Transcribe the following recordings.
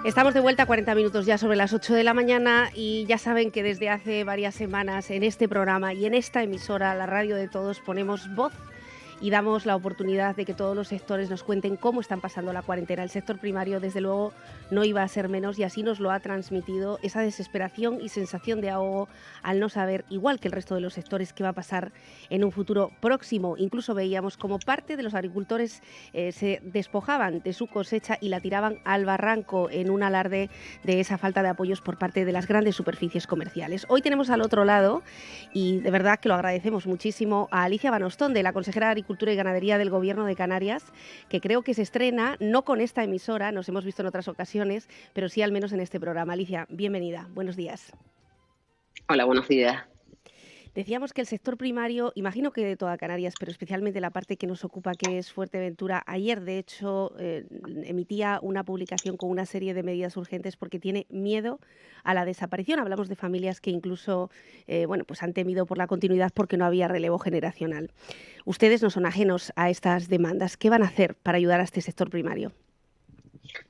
Estamos de vuelta, 40 minutos ya sobre las 8 de la mañana, y ya saben que desde hace varias semanas en este programa y en esta emisora, la radio de todos, ponemos voz y damos la oportunidad de que todos los sectores nos cuenten cómo están pasando la cuarentena. El sector primario, desde luego, no iba a ser menos, y así nos lo ha transmitido, esa desesperación y sensación de ahogo al no saber, igual que el resto de los sectores, qué va a pasar en un futuro próximo. Incluso veíamos como parte de los agricultores se despojaban de su cosecha y la tiraban al barranco en un alarde de esa falta de apoyos por parte de las grandes superficies comerciales. Hoy tenemos al otro lado, y de verdad que lo agradecemos muchísimo, a Alicia Banostonde, la consejera de Agricultura y Ganadería del Gobierno de Canarias, que creo que se estrena, no con esta emisora, nos hemos visto en otras ocasiones, pero sí al menos en este programa. Alicia, bienvenida, buenos días. Hola, buenos días. Decíamos que el sector primario, imagino que de toda Canarias, pero especialmente la parte que nos ocupa, que es Fuerteventura, ayer de hecho emitía una publicación con una serie de medidas urgentes porque tiene miedo a la desaparición. Hablamos de familias que incluso pues han temido por la continuidad porque no había relevo generacional. Ustedes no son ajenos a estas demandas. ¿Qué van a hacer para ayudar a este sector primario?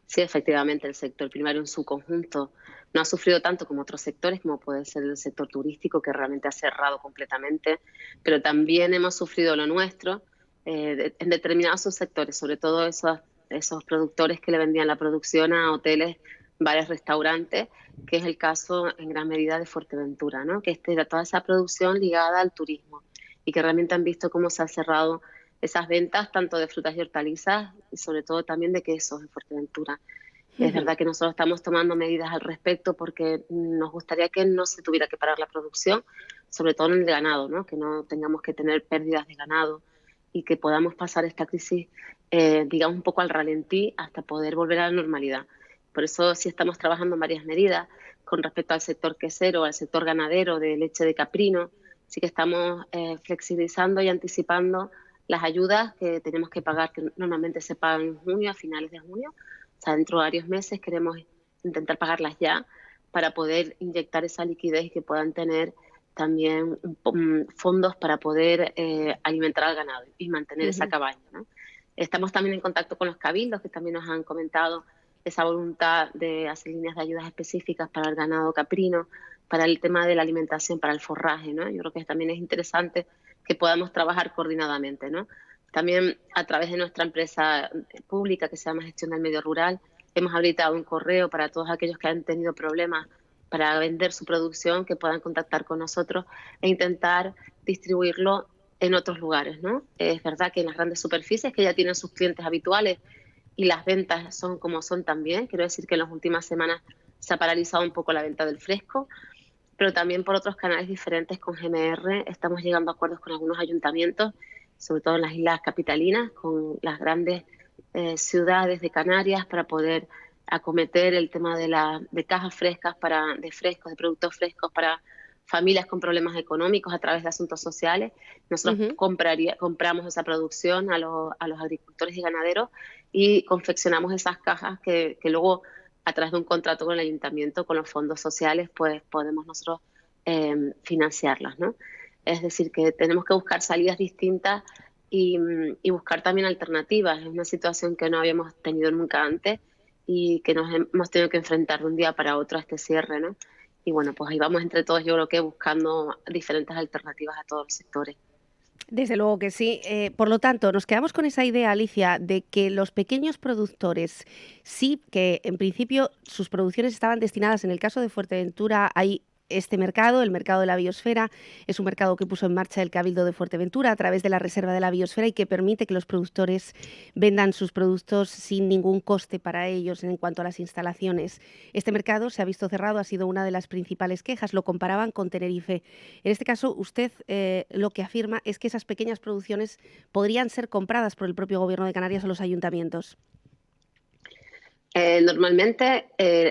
Sí, efectivamente, el sector primario en su conjunto no ha sufrido tanto como otros sectores, como puede ser el sector turístico, que realmente ha cerrado completamente, pero también hemos sufrido lo nuestro en determinados subsectores, sobre todo esos productores que le vendían la producción a hoteles, bares, restaurantes, que es el caso en gran medida de Fuerteventura, ¿no? Que era toda esa producción ligada al turismo y que realmente han visto cómo se ha cerrado esas ventas tanto de frutas y hortalizas y sobre todo también de quesos en Fuerteventura. Es verdad que nosotros estamos tomando medidas al respecto porque nos gustaría que no se tuviera que parar la producción, sobre todo en el ganado, ¿no? Que no tengamos que tener pérdidas de ganado y que podamos pasar esta crisis, digamos, un poco al ralentí hasta poder volver a la normalidad. Por eso sí estamos trabajando en varias medidas con respecto al sector quesero, al sector ganadero de leche de caprino. Sí que estamos flexibilizando y anticipando las ayudas que tenemos que pagar, que normalmente se pagan en junio, a finales de junio. O sea, dentro de varios meses queremos intentar pagarlas ya para poder inyectar esa liquidez y que puedan tener también fondos para poder alimentar al ganado y mantener esa cabaña, ¿no? Estamos también en contacto con los cabildos, que también nos han comentado esa voluntad de hacer líneas de ayudas específicas para el ganado caprino, para el tema de la alimentación, para el forraje, ¿no? Yo creo que también es interesante que podamos trabajar coordinadamente, ¿no? También a través de nuestra empresa pública que se llama Gestión del Medio Rural, hemos habilitado un correo para todos aquellos que han tenido problemas para vender su producción, que puedan contactar con nosotros e intentar distribuirlo en otros lugares, ¿no? Es verdad que en las grandes superficies que ya tienen sus clientes habituales y las ventas son como son también, quiero decir que en las últimas semanas se ha paralizado un poco la venta del fresco, pero también por otros canales diferentes con GMR estamos llegando a acuerdos con algunos ayuntamientos, sobre todo en las islas capitalinas, con las grandes ciudades de Canarias para poder acometer el tema de cajas frescas, de productos frescos para familias con problemas económicos a través de asuntos sociales. Nosotros compramos esa producción a los agricultores y ganaderos y confeccionamos esas cajas que luego, a través de un contrato con el ayuntamiento, con los fondos sociales, pues podemos nosotros financiarlas, ¿no? Es decir, que tenemos que buscar salidas distintas y buscar también alternativas. Es una situación que no habíamos tenido nunca antes y que nos hemos tenido que enfrentar de un día para otro a este cierre, ¿no? Y bueno, pues ahí vamos entre todos, yo creo que buscando diferentes alternativas a todos los sectores. Desde luego que sí. Por lo tanto, nos quedamos con esa idea, Alicia, de que los pequeños productores, sí que en principio sus producciones estaban destinadas, en el caso de Fuerteventura, hay este mercado, el mercado de la biosfera, es un mercado que puso en marcha el Cabildo de Fuerteventura a través de la Reserva de la Biosfera y que permite que los productores vendan sus productos sin ningún coste para ellos en cuanto a las instalaciones. Este mercado se ha visto cerrado, ha sido una de las principales quejas, lo comparaban con Tenerife. En este caso, usted lo que afirma es que esas pequeñas producciones podrían ser compradas por el propio Gobierno de Canarias o los ayuntamientos. Normalmente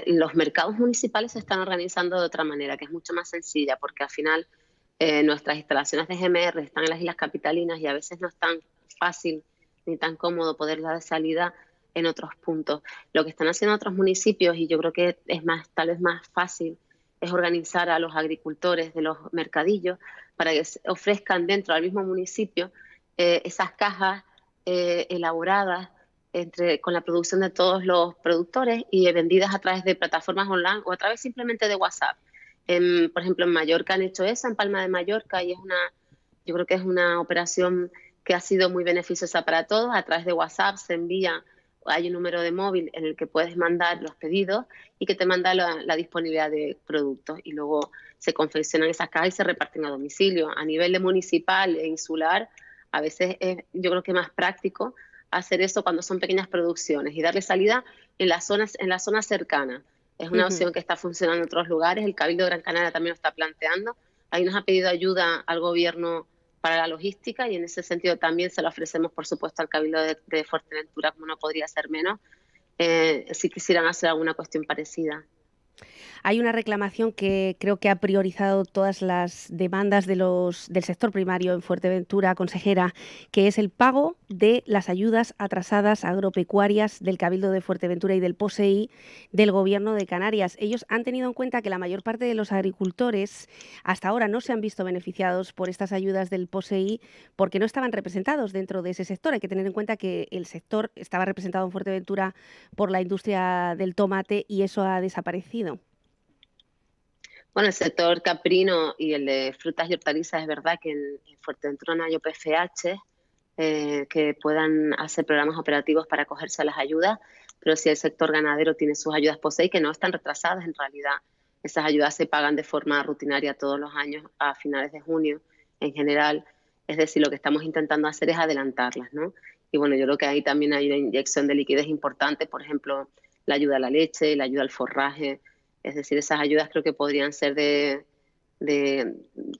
los mercados municipales se están organizando de otra manera, que es mucho más sencilla, porque al final nuestras instalaciones de GMR están en las islas capitalinas y a veces no es tan fácil ni tan cómodo poder dar salida en otros puntos. Lo que están haciendo otros municipios, y yo creo que es tal vez más fácil, es organizar a los agricultores de los mercadillos para que ofrezcan dentro del mismo municipio esas cajas elaboradas con la producción de todos los productores y vendidas a través de plataformas online o a través simplemente de WhatsApp. Por ejemplo, en Mallorca han hecho eso, en Palma de Mallorca, y yo creo que es una operación que ha sido muy beneficiosa para todos. A través de WhatsApp se envía, hay un número de móvil en el que puedes mandar los pedidos y que te manda la disponibilidad de productos, y luego se confeccionan esas cajas y se reparten a domicilio. A nivel de municipal e insular, a veces yo creo que es más práctico hacer eso cuando son pequeñas producciones y darle salida en las zonas cercanas. Es una opción que está funcionando en otros lugares. El Cabildo de Gran Canaria también lo está planteando. Ahí nos ha pedido ayuda al gobierno para la logística, y en ese sentido también se lo ofrecemos, por supuesto, al Cabildo de Fuerteventura, como no podría ser menos, si quisieran hacer alguna cuestión parecida. Hay una reclamación que creo que ha priorizado todas las demandas del sector primario en Fuerteventura, consejera, que es el pago de las ayudas atrasadas agropecuarias del Cabildo de Fuerteventura y del POSEI del Gobierno de Canarias. Ellos han tenido en cuenta que la mayor parte de los agricultores hasta ahora no se han visto beneficiados por estas ayudas del POSEI porque no estaban representados dentro de ese sector. Hay que tener en cuenta que el sector estaba representado en Fuerteventura por la industria del tomate y eso ha desaparecido. Bueno, el sector caprino y el de frutas y hortalizas, es verdad que en Fuerteventura no hay OPFH que puedan hacer programas operativos para acogerse a las ayudas, pero sí el sector ganadero tiene sus ayudas POSEI, que no están retrasadas en realidad. Esas ayudas se pagan de forma rutinaria todos los años a finales de junio en general. Es decir, lo que estamos intentando hacer es adelantarlas, ¿no? Y bueno, yo creo que ahí también hay una inyección de liquidez importante, por ejemplo, la ayuda a la leche, la ayuda al forraje. Es decir, esas ayudas creo que podrían ser de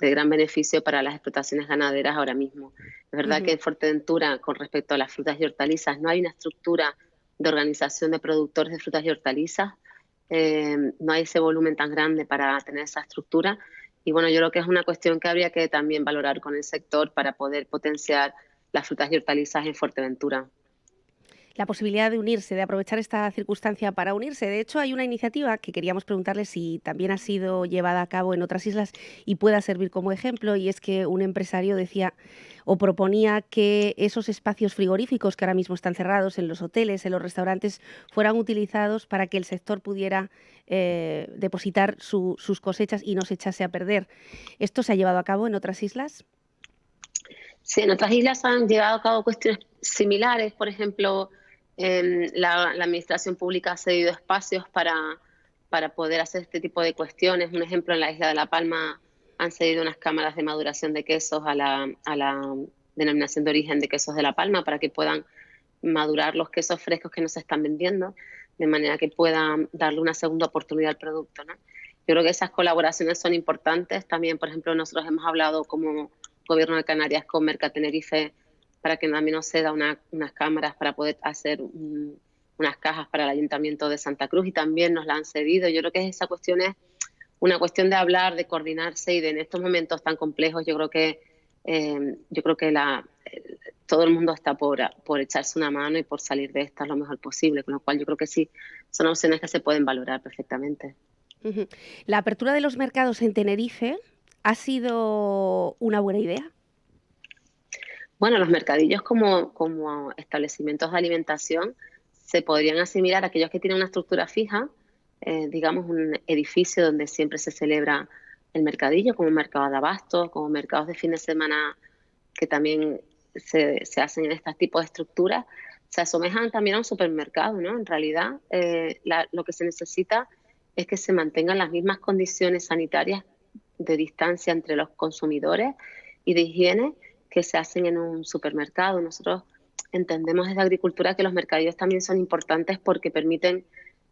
gran beneficio para las explotaciones ganaderas ahora mismo. Es verdad que en Fuerteventura, con respecto a las frutas y hortalizas, no hay una estructura de organización de productores de frutas y hortalizas, no hay ese volumen tan grande para tener esa estructura, y bueno, yo creo que es una cuestión que habría que también valorar con el sector para poder potenciar las frutas y hortalizas en Fuerteventura. La posibilidad de unirse, de aprovechar esta circunstancia para unirse. De hecho, hay una iniciativa que queríamos preguntarle si también ha sido llevada a cabo en otras islas y pueda servir como ejemplo, y es que un empresario decía o proponía que esos espacios frigoríficos que ahora mismo están cerrados en los hoteles, en los restaurantes, fueran utilizados para que el sector pudiera depositar sus cosechas y no se echase a perder. ¿Esto se ha llevado a cabo en otras islas? Sí, en otras islas han llevado a cabo cuestiones similares. Por ejemplo, la administración pública ha cedido espacios para poder hacer este tipo de cuestiones. Un ejemplo, en la isla de La Palma han cedido unas cámaras de maduración de quesos a la denominación de origen de quesos de La Palma para que puedan madurar los quesos frescos que no se están vendiendo, de manera que puedan darle una segunda oportunidad al producto, ¿no? Yo creo que esas colaboraciones son importantes. También, por ejemplo, nosotros hemos hablado como Gobierno de Canarias con Merca Tenerife para que también nos ceda unas cámaras para poder hacer unas cajas para el Ayuntamiento de Santa Cruz, y también nos la han cedido. Yo creo que esa cuestión es una cuestión de hablar, de coordinarse, y de en estos momentos tan complejos yo creo que todo el mundo está por echarse una mano y por salir de esta lo mejor posible, con lo cual yo creo que sí, son opciones que se pueden valorar perfectamente. La apertura de los mercados en Tenerife ha sido una buena idea. Bueno, los mercadillos como establecimientos de alimentación se podrían asimilar a aquellos que tienen una estructura fija, digamos un edificio donde siempre se celebra el mercadillo, como un mercado de abastos, como mercados de fin de semana que también se hacen en este tipo de estructuras. Se asemejan también a un supermercado, ¿no? En realidad, lo que se necesita es que se mantengan las mismas condiciones sanitarias de distancia entre los consumidores y de higiene que se hacen en un supermercado. Nosotros entendemos desde la agricultura que los mercadillos también son importantes porque permiten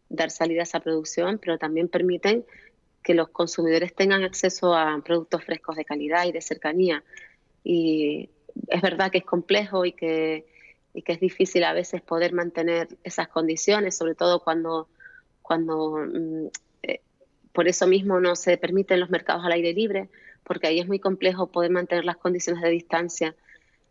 dar salida a esa producción, pero también permiten que los consumidores tengan acceso a productos frescos de calidad y de cercanía. Y es verdad que es complejo y que es difícil a veces poder mantener esas condiciones, sobre todo cuando por eso mismo no se permiten los mercados al aire libre, porque ahí es muy complejo poder mantener las condiciones de distancia.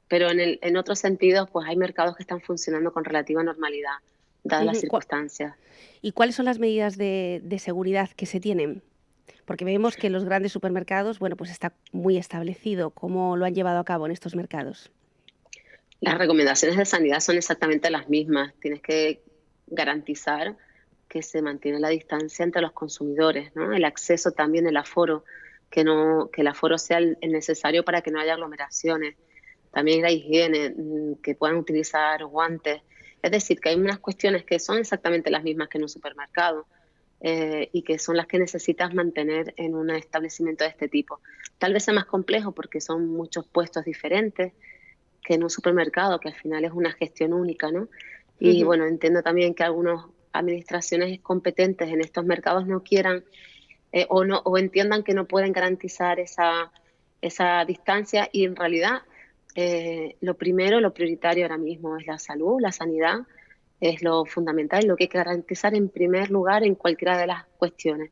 Pero en otros sentidos, pues hay mercados que están funcionando con relativa normalidad, dadas las circunstancias. ¿Y cuáles son las medidas de seguridad que se tienen? Porque vemos que en los grandes supermercados, bueno, pues está muy establecido. ¿Cómo lo han llevado a cabo en estos mercados? Las recomendaciones de sanidad son exactamente las mismas. Tienes que garantizar que se mantiene la distancia entre los consumidores, ¿no? El acceso también, el aforo, que el aforo sea el necesario para que no haya aglomeraciones. También la higiene, que puedan utilizar guantes. Es decir, que hay unas cuestiones que son exactamente las mismas que en un supermercado, y que son las que necesitas mantener en un establecimiento de este tipo. Tal vez sea más complejo porque son muchos puestos diferentes que en un supermercado, que al final es una gestión única, ¿no? Y Ujú. bueno, entiendo también que algunas administraciones competentes en estos mercados no quieran, o entiendan que no pueden garantizar esa distancia, y en realidad lo primero, lo prioritario ahora mismo es la salud, la sanidad, es lo fundamental, lo que hay que garantizar en primer lugar en cualquiera de las cuestiones.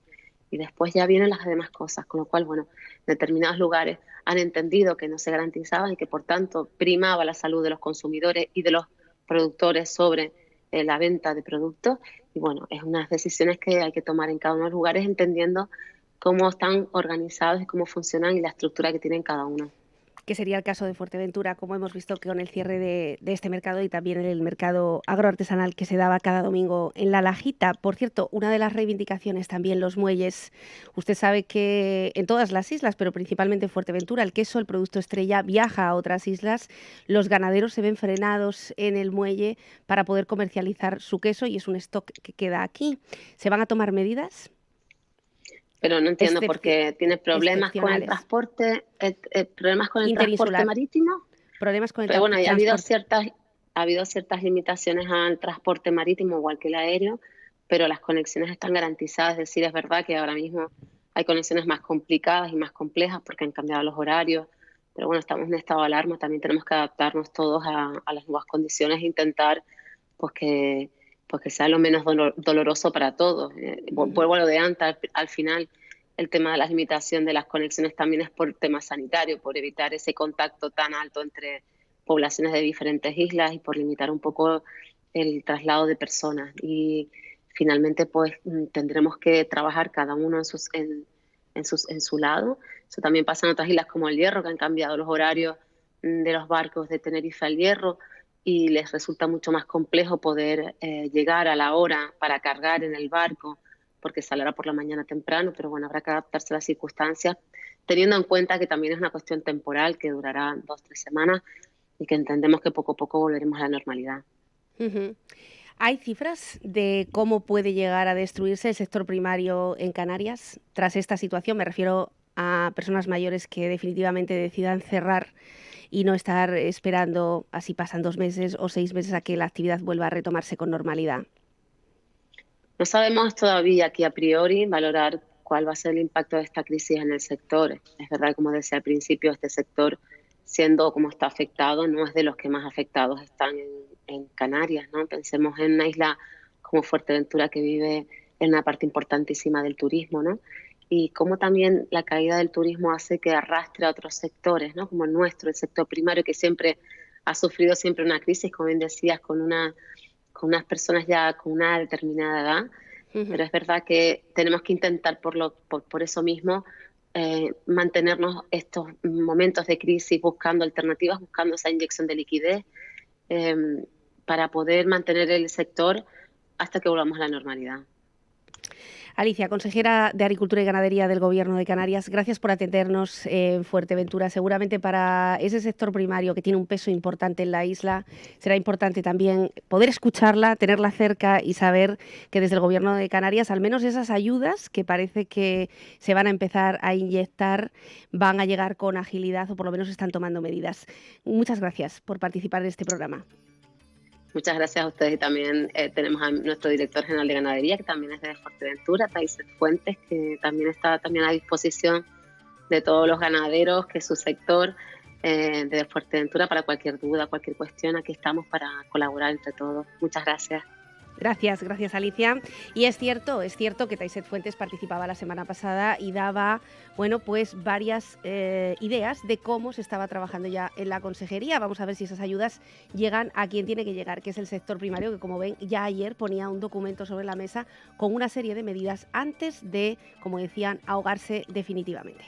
Y después ya vienen las demás cosas, con lo cual, bueno, determinados lugares han entendido que no se garantizaba y que por tanto primaba la salud de los consumidores y de los productores sobre la venta de productos. Y bueno, es unas decisiones que hay que tomar en cada uno de los lugares, entendiendo cómo están organizados y cómo funcionan y la estructura que tienen cada uno. Que sería el caso de Fuerteventura, como hemos visto que con el cierre de este mercado y también el mercado agroartesanal que se daba cada domingo en La Lajita. Por cierto, una de las reivindicaciones también los muelles. Usted sabe que en todas las islas, pero principalmente en Fuerteventura, el queso, el producto estrella, viaja a otras islas. Los ganaderos se ven frenados en el muelle para poder comercializar su queso y es un stock que queda aquí. ¿Se van a tomar medidas Pero no entiendo por excepci- qué tiene excepcionales? problemas con el transporte Interinsular. marítimo. Problemas con el Pero bueno, ya transporte. ha habido ciertas limitaciones al transporte marítimo, igual que el aéreo, pero las conexiones están garantizadas. Es decir, es verdad que ahora mismo hay conexiones más complicadas y más complejas porque han cambiado los horarios, pero bueno, estamos en estado de alarma, también tenemos que adaptarnos todos a las nuevas condiciones e intentar pues que sea lo menos doloroso para todos. Ujú. Vuelvo a lo de antes, al final el tema de la limitación de las conexiones también es por tema sanitario, por evitar ese contacto tan alto entre poblaciones de diferentes islas y por limitar un poco el traslado de personas. Y finalmente pues tendremos que trabajar cada uno en su lado. Eso también pasa en otras islas como el Hierro, que han cambiado los horarios de los barcos de Tenerife al Hierro, y les resulta mucho más complejo poder llegar a la hora para cargar en el barco, porque saldrá por la mañana temprano, pero bueno, habrá que adaptarse a las circunstancias, teniendo en cuenta que también es una cuestión temporal que durará 2 o 3 semanas y que entendemos que poco a poco volveremos a la normalidad. Ujú. ¿Hay cifras de cómo puede llegar a destruirse el sector primario en Canarias tras esta situación? Me refiero a personas mayores que definitivamente decidan cerrar y no estar esperando, así pasan 2 meses o 6 meses, a que la actividad vuelva a retomarse con normalidad. No sabemos todavía aquí a priori valorar cuál va a ser el impacto de esta crisis en el sector. Es verdad, como decía al principio, este sector, siendo como está afectado, no es de los que más afectados están en Canarias, ¿no? Pensemos en una isla como Fuerteventura, que vive en una parte importantísima del turismo, ¿no? Y cómo también la caída del turismo hace que arrastre a otros sectores, ¿no? Como el nuestro, el sector primario, que siempre ha sufrido siempre una crisis, como bien decías, con unas personas ya con una determinada edad, Ujú. pero es verdad que tenemos que intentar por eso mismo mantenernos estos momentos de crisis buscando alternativas, buscando esa inyección de liquidez, eh, para poder mantener el sector hasta que volvamos a la normalidad. Alicia, consejera de Agricultura y Ganadería del Gobierno de Canarias, gracias por atendernos en Fuerteventura. Seguramente para ese sector primario que tiene un peso importante en la isla, será importante también poder escucharla, tenerla cerca y saber que desde el Gobierno de Canarias, al menos esas ayudas que parece que se van a empezar a inyectar, van a llegar con agilidad o por lo menos están tomando medidas. Muchas gracias por participar en este programa. Muchas gracias a ustedes, y también tenemos a nuestro director general de ganadería, que también es de Fuerteventura, Taiset Fuentes, que también está también a disposición de todos los ganaderos, que es su sector, de Fuerteventura, para cualquier duda, cualquier cuestión. Aquí estamos para colaborar entre todos. Muchas gracias. Gracias Alicia. Y es cierto que Taiset Fuentes participaba la semana pasada y daba, bueno, pues varias ideas de cómo se estaba trabajando ya en la consejería. Vamos a ver si esas ayudas llegan a quien tiene que llegar, que es el sector primario, que como ven, ya ayer ponía un documento sobre la mesa con una serie de medidas antes de, como decían, ahogarse definitivamente.